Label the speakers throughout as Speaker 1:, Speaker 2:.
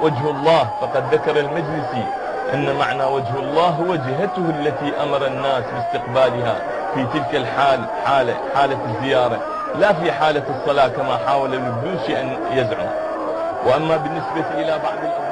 Speaker 1: وجه الله، فقد ذكر المجلسي أن معنى وجه الله هو جهته التي أمر الناس باستقبالها في تلك الحال، حالة الزيارة، لا في حالة الصلاة كما حاول البلوشي أن يزعم. وأما بالنسبة إلى بعض الأمور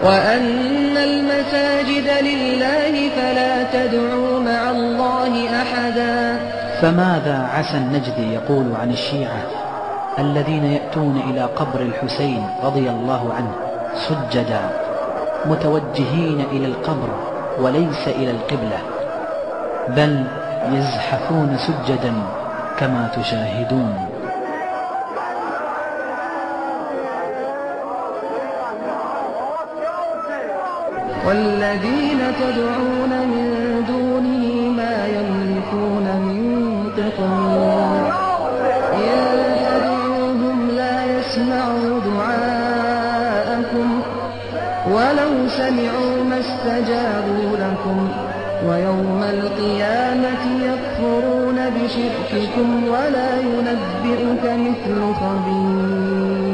Speaker 2: وأن المساجد لله فلا تدعوا مع الله أحدا.
Speaker 3: فماذا عسى النجدي يقول عن الشيعة الذين يأتون إلى قبر الحسين رضي الله عنه سجدا متوجهين إلى القبر وليس إلى القبلة، بل يزحفون سجدا كما تشاهدون؟
Speaker 2: والذين تدعون من دونه ما يملكون من قطمير، إن تدعوهم لا يسمعوا دعاءكم ولو سمعوا ما استجابوا لكم، ويوم القيامة يكفرون بشرككم ولا ينبئك مثل خبير.